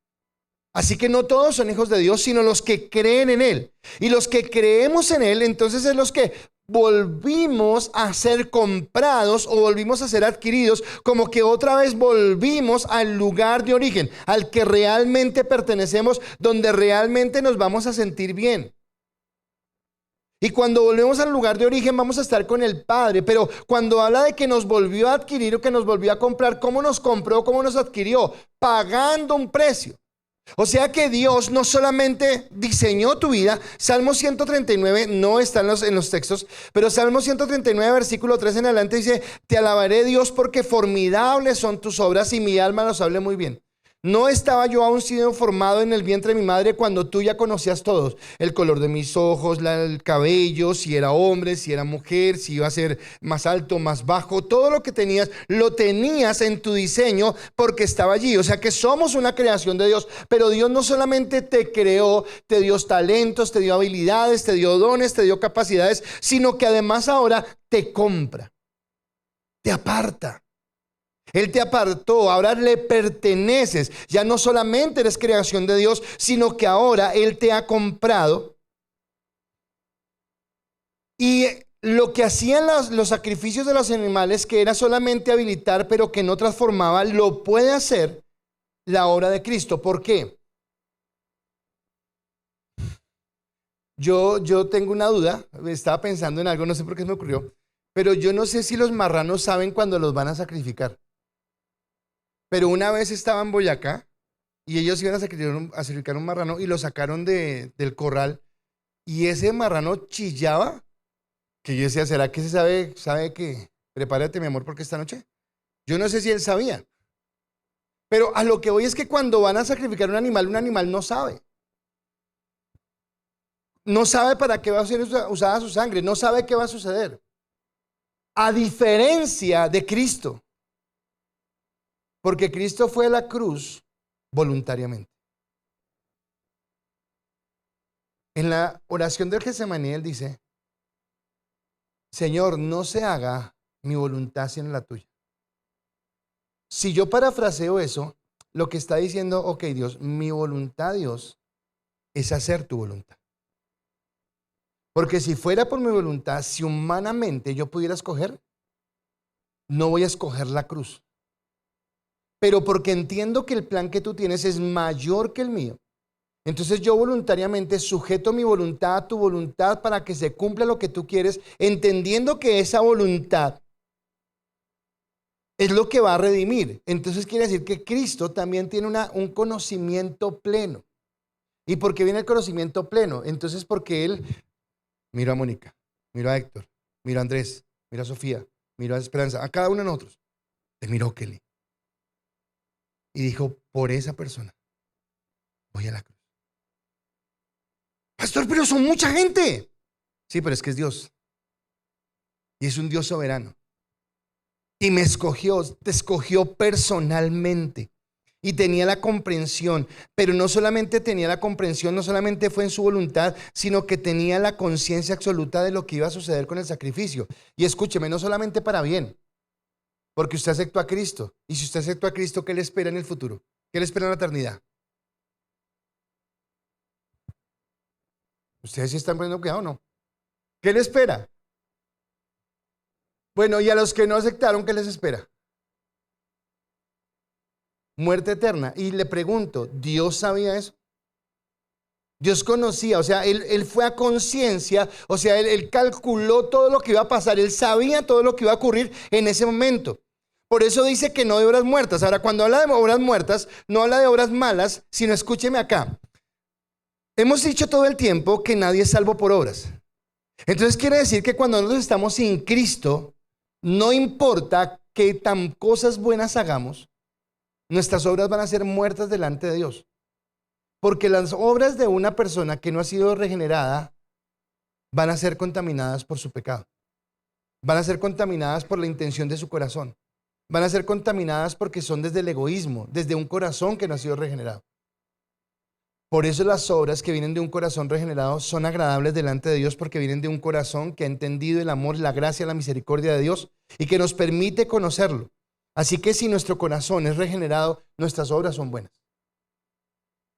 Así que no todos son hijos de Dios, sino los que creen en Él. Y los que creemos en Él, entonces es los que volvimos a ser comprados o volvimos a ser adquiridos, como que otra vez volvimos al lugar de origen, al que realmente pertenecemos, donde realmente nos vamos a sentir bien. Y cuando volvemos al lugar de origen vamos a estar con el Padre. Pero cuando habla de que nos volvió a adquirir o que nos volvió a comprar, ¿cómo nos compró? ¿Cómo nos adquirió? Pagando un precio. O sea que Dios no solamente diseñó tu vida. Salmo 139 no está en los textos, pero Salmo 139 versículo 3 en adelante dice, te alabaré Dios porque formidables son tus obras y mi alma los hable muy bien. No estaba yo aún siendo formado en el vientre de mi madre cuando tú ya conocías todos, el color de mis ojos, el cabello, si era hombre, si era mujer, si iba a ser más alto, más bajo, todo lo que tenías, lo tenías en tu diseño porque estaba allí. O sea que somos una creación de Dios, pero Dios no solamente te creó, te dio talentos, te dio habilidades, te dio dones, te dio capacidades, sino que además ahora te compra, te aparta. Él te apartó, ahora le perteneces. Ya no solamente eres creación de Dios, sino que ahora Él te ha comprado. Y lo que hacían los sacrificios de los animales, que era solamente habilitar, pero que no transformaba, lo puede hacer la obra de Cristo. ¿Por qué? Yo tengo una duda, estaba pensando en algo, no sé por qué se me ocurrió, pero yo no sé si los marranos saben cuando los van a sacrificar. Pero una vez estaba en Boyacá y ellos iban a sacrificar un marrano y lo sacaron del corral y ese marrano chillaba, que yo decía, ¿será que se sabe que prepárate mi amor porque esta noche? Yo no sé si él sabía, pero a lo que voy es que cuando van a sacrificar un animal no sabe. No sabe para qué va a ser usada su sangre, no sabe qué va a suceder. A diferencia de Cristo. Porque Cristo fue a la cruz voluntariamente. En la oración del Getsemaní él dice, Señor, no se haga mi voluntad sino la tuya. Si yo parafraseo eso, lo que está diciendo, ok Dios, mi voluntad, Dios, es hacer tu voluntad. Porque si fuera por mi voluntad, si humanamente yo pudiera escoger, no voy a escoger la cruz. Pero porque entiendo que el plan que tú tienes es mayor que el mío, entonces yo voluntariamente sujeto mi voluntad a tu voluntad para que se cumpla lo que tú quieres, entendiendo que esa voluntad es lo que va a redimir. Entonces quiere decir que Cristo también tiene un conocimiento pleno. ¿Y por qué viene el conocimiento pleno? Entonces porque Él miró a Mónica, miró a Héctor, miró a Andrés, miró a Sofía, miró a Esperanza, a cada uno de nosotros. Te miró Kelly. Y dijo, por esa persona voy a la cruz. Pastor, pero son mucha gente. Sí, pero es que es Dios. Y es un Dios soberano. Y me escogió, te escogió personalmente. y tenía la comprensión, pero no solamente tenía la comprensión, no solamente fue en su voluntad, sino que tenía la conciencia absoluta de lo que iba a suceder con el sacrificio. Y escúcheme, no solamente para bien, porque usted aceptó a Cristo, y si usted aceptó a Cristo, ¿qué le espera en el futuro? ¿Qué le espera en la eternidad? ¿Ustedes sí están poniendo cuidado o no? ¿Qué le espera? Bueno, y a los que no aceptaron, ¿qué les espera? Muerte eterna. Y le pregunto, ¿Dios sabía eso? Dios conocía, o sea, él fue a conciencia, o sea, él calculó todo lo que iba a pasar, él sabía todo lo que iba a ocurrir en ese momento. Por eso dice que no de obras muertas. Ahora, cuando habla de obras muertas, no habla de obras malas, sino escúcheme acá. Hemos dicho todo el tiempo que nadie es salvo por obras. Entonces quiere decir que cuando nosotros estamos sin Cristo, no importa qué tan cosas buenas hagamos, nuestras obras van a ser muertas delante de Dios. Porque las obras de una persona que no ha sido regenerada van a ser contaminadas por su pecado. Van a ser contaminadas por la intención de su corazón. Van a ser contaminadas porque son desde el egoísmo, desde un corazón que no ha sido regenerado. Por eso las obras que vienen de un corazón regenerado son agradables delante de Dios, porque vienen de un corazón que ha entendido el amor, la gracia, la misericordia de Dios y que nos permite conocerlo. Así que si nuestro corazón es regenerado, nuestras obras son buenas.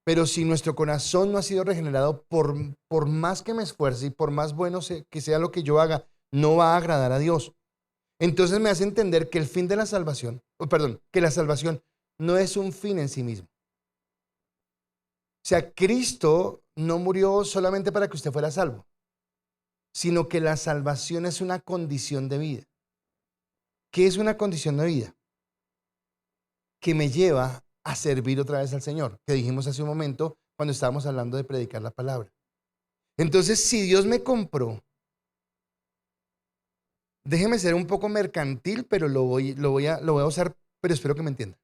Pero si nuestro corazón no ha sido regenerado, por más que me esfuerce y por más bueno que sea lo que yo haga, no va a agradar a Dios. Entonces me hace entender que el fin de la salvación, que la salvación no es un fin en sí mismo. O sea, Cristo no murió solamente para que usted fuera salvo, sino que la salvación es una condición de vida. ¿Qué es una condición de vida? Que me lleva a servir otra vez al Señor, que dijimos hace un momento cuando estábamos hablando de predicar la palabra. Entonces, si Dios me compró, déjeme ser un poco mercantil, pero lo voy a usar, pero espero que me entienda.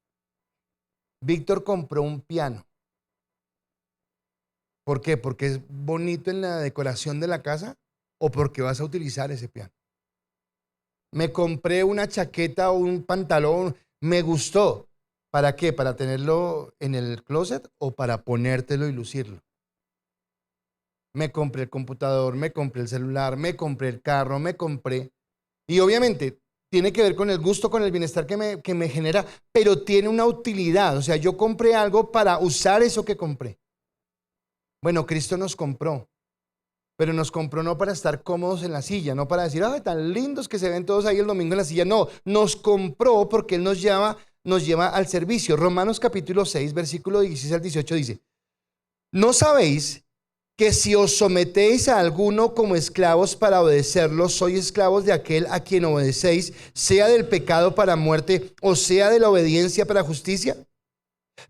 Víctor compró un piano. ¿Por qué? ¿Porque es bonito en la decoración de la casa o porque vas a utilizar ese piano? Me compré una chaqueta o un pantalón, me gustó. ¿Para qué? ¿Para tenerlo en el closet o para ponértelo y lucirlo? Me compré el computador, me compré el celular, me compré el carro, y obviamente tiene que ver con el gusto, con el bienestar que me genera, pero tiene una utilidad. O sea, yo compré algo para usar eso que compré. Bueno, Cristo nos compró, pero nos compró no para estar cómodos en la silla, no para decir, ay, tan lindos que se ven todos ahí el domingo en la silla. No, nos compró porque Él nos lleva al servicio. Romanos capítulo 6, versículo 16 al 18 dice, ¿no sabéis que si os sometéis a alguno como esclavos para obedecerlo, sois esclavos de aquel a quien obedecéis, sea del pecado para muerte o sea de la obediencia para justicia?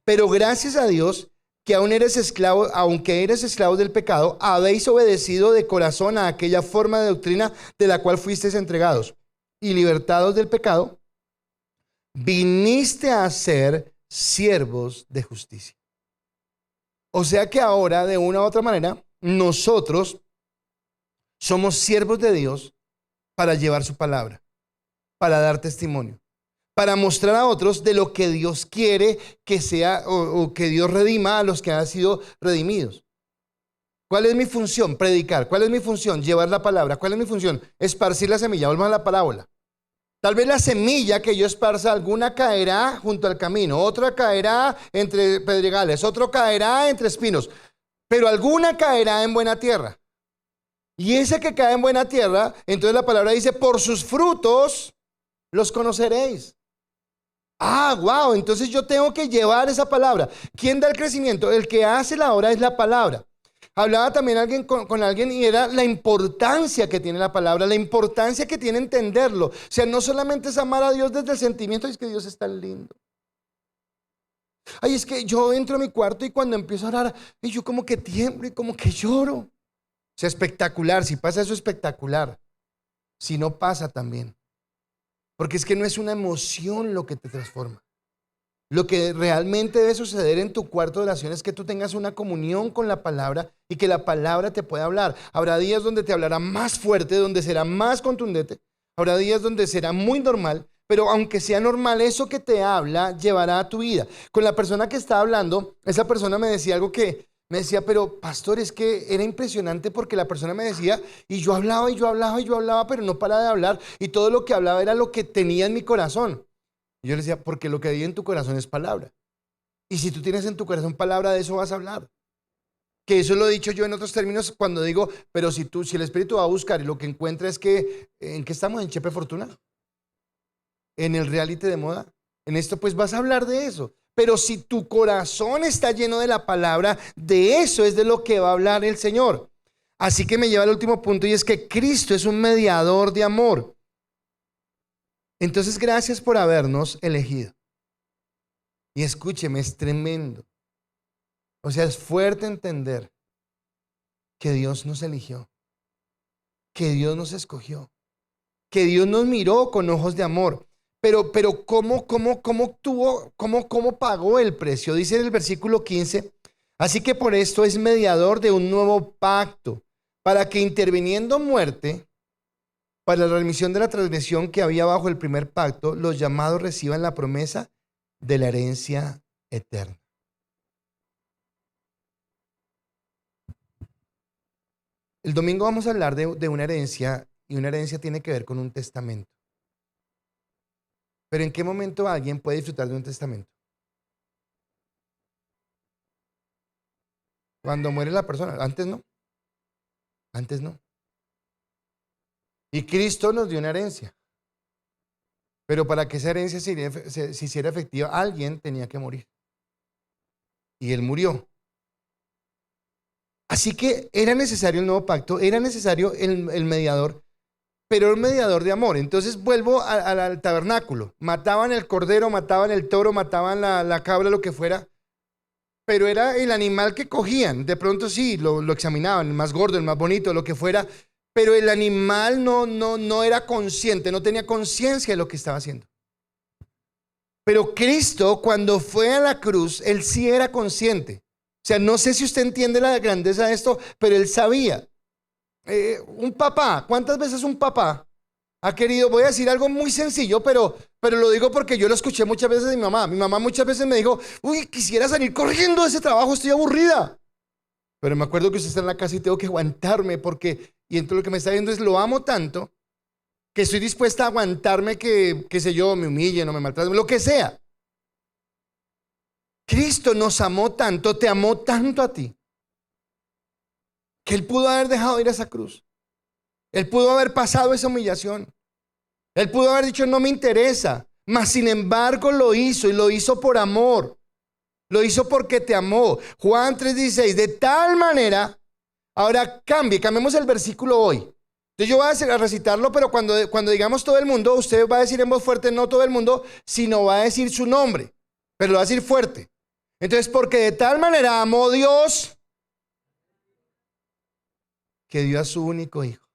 Pero gracias a Dios que aunque eres esclavos del pecado, habéis obedecido de corazón a aquella forma de doctrina de la cual fuisteis entregados, y libertados del pecado, viniste a ser siervos de justicia. O sea que ahora, de una u otra manera, nosotros somos siervos de Dios para llevar su palabra, para dar testimonio, para mostrar a otros de lo que Dios quiere que sea o que Dios redima a los que han sido redimidos. ¿Cuál es mi función? Predicar. ¿Cuál es mi función? Llevar la palabra. ¿Cuál es mi función? Esparcir la semilla. Volvamos a la parábola. Tal vez la semilla que yo esparza, alguna caerá junto al camino, otra caerá entre pedregales, otro caerá entre espinos, pero alguna caerá en buena tierra. Y ese que cae en buena tierra, entonces la palabra dice, por sus frutos los conoceréis. Ah, wow, entonces yo tengo que llevar esa palabra. ¿Quién da el crecimiento? El que hace la obra es la palabra. Hablaba también alguien con alguien y era la importancia que tiene la palabra, la importancia que tiene entenderlo. O sea, no solamente es amar a Dios desde el sentimiento, es que Dios es tan lindo. Ay, es que yo entro a mi cuarto y cuando empiezo a orar, y yo como que tiemblo y como que lloro. O sea, espectacular, si pasa eso espectacular. Si no pasa también. Porque es que no es una emoción lo que te transforma. Lo que realmente debe suceder en tu cuarto de oración es que tú tengas una comunión con la palabra y que la palabra te pueda hablar. Habrá días donde te hablará más fuerte, donde será más contundente. Habrá días donde será muy normal, pero aunque sea normal, eso que te habla llevará a tu vida. Con la persona que estaba hablando, esa persona me decía algo que me decía, pero pastor, es que era impresionante porque la persona me decía, y yo hablaba, y yo hablaba, y yo hablaba, pero no paraba de hablar, y todo lo que hablaba era lo que tenía en mi corazón. Y yo le decía, porque lo que hay en tu corazón es palabra. Y si tú tienes en tu corazón palabra, de eso vas a hablar. Que eso lo he dicho yo en otros términos cuando digo, pero si el Espíritu va a buscar y lo que encuentra es que, ¿en qué estamos? En Chepe Fortuna, en el reality de moda, en esto, pues vas a hablar de eso. Pero si tu corazón está lleno de la palabra, de eso es de lo que va a hablar el Señor. Así que me lleva al último punto, y es que Cristo es un mediador de amor. Entonces, gracias por habernos elegido. Y escúcheme, es tremendo. O sea, es fuerte entender que Dios nos eligió, que Dios nos escogió, que Dios nos miró con ojos de amor. Pero ¿cómo pagó el precio? Dice en el versículo 15, así que por esto es mediador de un nuevo pacto, para que interviniendo muerte, para la remisión de la transgresión que había bajo el primer pacto, los llamados reciban la promesa de la herencia eterna. El domingo vamos a hablar de una herencia, y una herencia tiene que ver con un testamento. Pero ¿en qué momento alguien puede disfrutar de un testamento? Cuando muere la persona. Antes no. Antes no. Y Cristo nos dio una herencia. Pero para que esa herencia se hiciera efectiva, alguien tenía que morir. Y él murió. Así que era necesario el nuevo pacto, era necesario el mediador, pero era un mediador de amor. Entonces vuelvo al tabernáculo. Mataban el cordero, mataban el toro, mataban la cabra, lo que fuera. Pero era el animal que cogían. De pronto sí, lo examinaban, el más gordo, el más bonito, lo que fuera. Pero el animal no era consciente, no tenía conciencia de lo que estaba haciendo. Pero Cristo, cuando fue a la cruz, él sí era consciente. O sea, no sé si usted entiende la grandeza de esto, pero él sabía. Un papá, ¿cuántas veces un papá ha querido? Voy a decir algo muy sencillo, pero lo digo porque yo lo escuché muchas veces de mi mamá. Mi mamá muchas veces me dijo, uy, quisiera salir corriendo de ese trabajo, estoy aburrida. Pero me acuerdo que usted está en la casa y tengo que aguantarme porque, y entonces lo que me está viendo es, lo amo tanto que estoy dispuesta a aguantarme que, qué sé yo, me humille, no me maltrate, lo que sea. Cristo nos amó tanto, te amó tanto a ti, que Él pudo haber dejado ir a esa cruz. Él pudo haber pasado esa humillación. Él pudo haber dicho, no me interesa. Mas sin embargo lo hizo, y lo hizo por amor. Lo hizo porque te amó. Juan 3:16, de tal manera, ahora cambiemos el versículo hoy. Entonces yo voy a recitarlo, pero cuando digamos todo el mundo, usted va a decir en voz fuerte, no todo el mundo, sino va a decir su nombre, pero lo va a decir fuerte. Entonces, porque de tal manera amó Dios, que dio a su único hijo,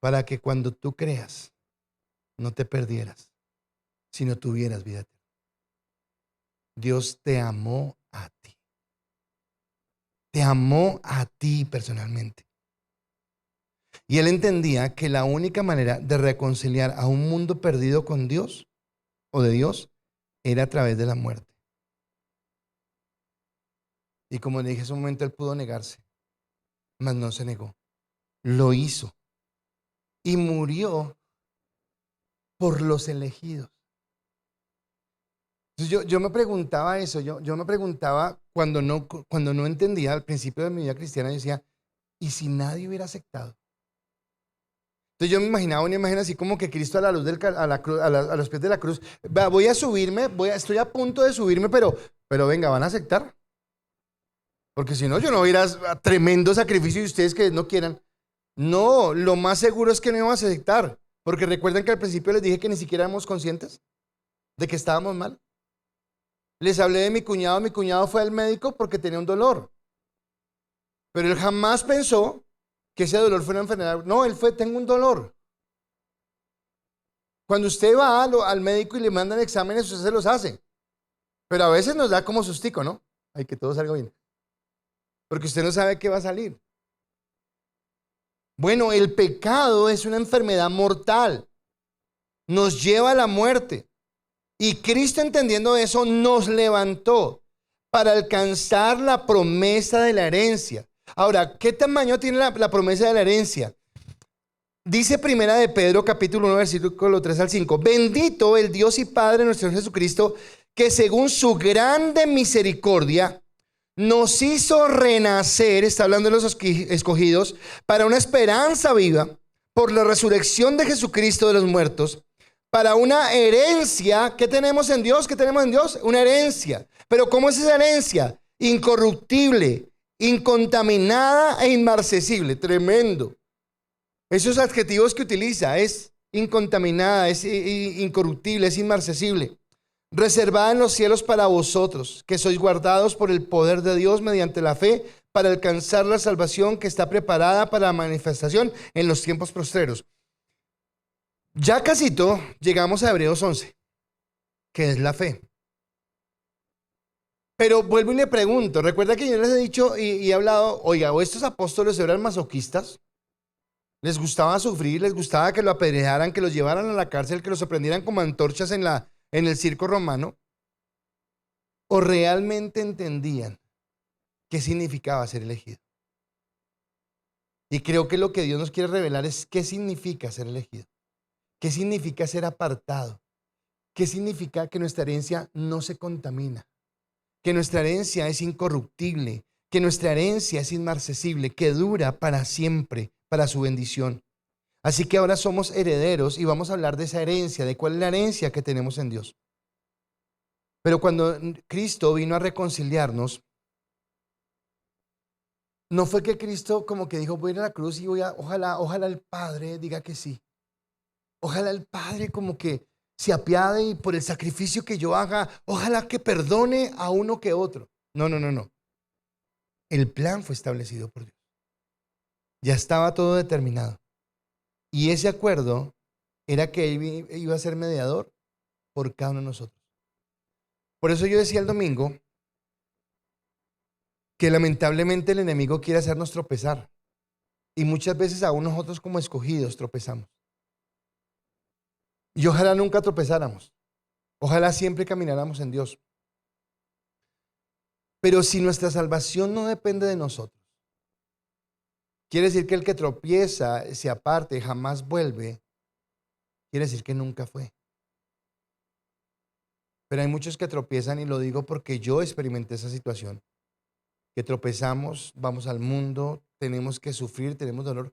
para que cuando tú creas, no te perdieras, sino tuvieras vida eterna. Dios te amó a ti. Te amó a ti personalmente. Y Él entendía que la única manera de reconciliar a un mundo perdido con Dios o de Dios era a través de la muerte. Y como le dije hace un momento, Él pudo negarse, mas no se negó. Lo hizo. Y murió por los elegidos. Entonces yo me preguntaba eso, yo me preguntaba cuando no entendía al principio de mi vida cristiana, yo decía, ¿y si nadie hubiera aceptado? Entonces yo me imaginaba una imagen así como que Cristo a la luz a los pies de la cruz, voy a subirme, estoy a punto de subirme, pero venga, ¿van a aceptar? Porque si no, yo no voy a ir a tremendo sacrificio y ustedes que no quieran. No, lo más seguro es que no íbamos a aceptar, porque recuerden que al principio les dije que ni siquiera éramos conscientes de que estábamos mal. Les hablé de mi cuñado fue al médico porque tenía un dolor, pero él jamás pensó que ese dolor fue una enfermedad. No, tengo un dolor. Cuando usted va al médico y le mandan exámenes, usted se los hace, pero a veces nos da como sustico, ¿no? Ay, que todo salga bien, porque usted no sabe qué va a salir. Bueno, el pecado es una enfermedad mortal. nos lleva a la muerte. Y Cristo, entendiendo eso, nos levantó para alcanzar la promesa de la herencia. Ahora, ¿qué tamaño tiene la promesa de la herencia? Dice Primera de Pedro, capítulo 1, versículo 3 al 5. Bendito el Dios y Padre nuestro Señor Jesucristo, que según su grande misericordia nos hizo renacer, está hablando de los escogidos, para una esperanza viva por la resurrección de Jesucristo de los muertos, para una herencia. ¿Qué tenemos en Dios? ¿Qué tenemos en Dios? Una herencia. Pero ¿cómo es esa herencia? Incorruptible, incontaminada e inmarcesible. Tremendo. Esos adjetivos que utiliza: es incontaminada, es incorruptible, es inmarcesible. Reservada en los cielos para vosotros, que sois guardados por el poder de Dios mediante la fe, para alcanzar la salvación que está preparada para la manifestación en los tiempos postreros. Ya casito llegamos a Hebreos 11, que es la fe. Pero vuelvo y le pregunto, recuerda que yo les he dicho y he hablado, oiga, ¿o estos apóstoles eran masoquistas? ¿Les gustaba sufrir? ¿Les gustaba que lo apedrearan, que los llevaran a la cárcel, que los prendieran como antorchas en el circo romano? ¿O realmente entendían qué significaba ser elegido? Y creo que lo que Dios nos quiere revelar es qué significa ser elegido, qué significa ser apartado, qué significa que nuestra herencia no se contamina, que nuestra herencia es incorruptible, que nuestra herencia es inmarcesible, que dura para siempre, para su bendición. Así que ahora somos herederos y vamos a hablar de esa herencia, de cuál es la herencia que tenemos en Dios. Pero cuando Cristo vino a reconciliarnos, no fue que Cristo como que dijo, voy a ir a la cruz y ojalá el Padre diga que sí. Ojalá el Padre como que se apiade y por el sacrificio que yo haga, ojalá que perdone a uno que otro. No. El plan fue establecido por Dios. Ya estaba todo determinado. Y ese acuerdo era que Él iba a ser mediador por cada uno de nosotros. Por eso yo decía el domingo que lamentablemente el enemigo quiere hacernos tropezar. Y muchas veces aún nosotros como escogidos tropezamos. Y ojalá nunca tropezáramos. Ojalá siempre camináramos en Dios. Pero si nuestra salvación no depende de nosotros, quiere decir que el que tropieza, se aparte, jamás vuelve, quiere decir que nunca fue. Pero hay muchos que tropiezan, y lo digo porque yo experimenté esa situación, que tropezamos, vamos al mundo, tenemos que sufrir, tenemos dolor,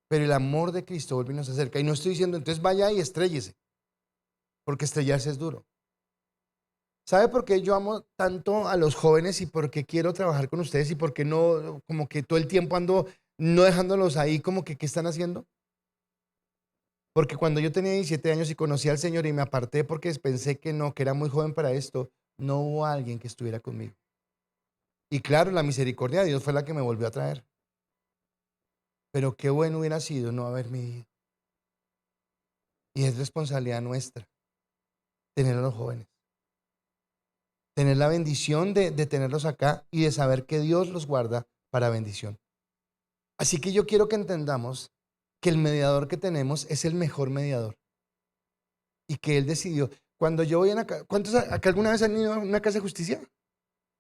pero el amor de Cristo vuelve y nos acerca. Y no estoy diciendo, entonces vaya y estréllese, porque estrellarse es duro. ¿Sabe por qué yo amo tanto a los jóvenes y por qué quiero trabajar con ustedes y por qué no, como que todo el tiempo ando no dejándolos ahí como que qué están haciendo? Porque cuando yo tenía 17 años y conocí al Señor y me aparté porque pensé que no, que era muy joven para esto, no hubo alguien que estuviera conmigo. Y claro, la misericordia de Dios fue la que me volvió a traer. Pero qué bueno hubiera sido no haberme ido. Y es responsabilidad nuestra tener a los jóvenes. Tener la bendición de tenerlos acá y de saber que Dios los guarda para bendición. Así que yo quiero que entendamos que el mediador que tenemos es el mejor mediador. Y que Él decidió. Cuando yo voy a una casa, ¿cuántos acá alguna vez han ido a una casa de justicia?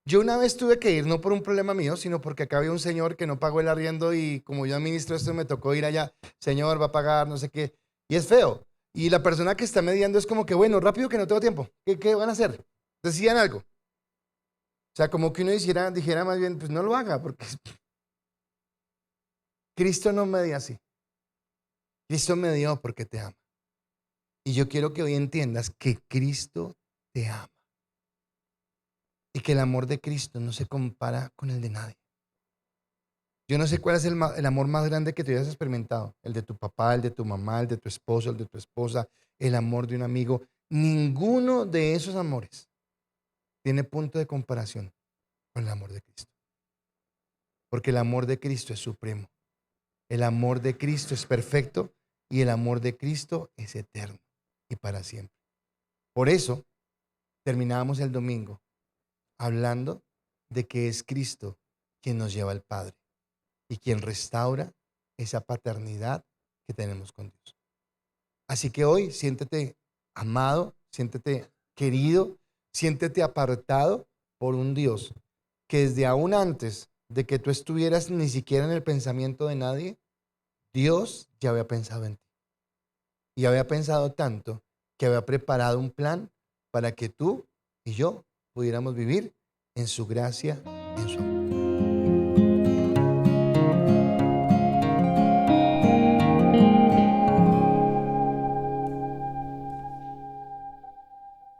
Yo una vez tuve que ir, no por un problema mío, sino porque acá había un señor que no pagó el arriendo y como yo administro esto me tocó ir allá. Señor, va a pagar, no sé qué. Y es feo. Y la persona que está mediando es como que, bueno, rápido que no tengo tiempo. ¿Qué van a hacer? Decían algo. O sea, como que uno dijera más bien, pues no lo haga, porque Cristo no media así. Cristo me dio porque te ama. Y yo quiero que hoy entiendas que Cristo te ama. Y que el amor de Cristo no se compara con el de nadie. Yo no sé cuál es el amor más grande que tú hayas experimentado. El de tu papá, el de tu mamá, el de tu esposo, el de tu esposa, el amor de un amigo. Ninguno de esos amores tiene punto de comparación con el amor de Cristo. Porque el amor de Cristo es supremo. El amor de Cristo es perfecto y el amor de Cristo es eterno y para siempre. Por eso terminábamos el domingo hablando de que es Cristo quien nos lleva al Padre y quien restaura esa paternidad que tenemos con Dios. Así que hoy siéntete amado, siéntete querido, siéntete apartado por un Dios que desde aún antes de que tú estuvieras ni siquiera en el pensamiento de nadie, Dios ya había pensado en ti. Y había pensado tanto que había preparado un plan para que tú y yo pudiéramos vivir en su gracia, en su amor.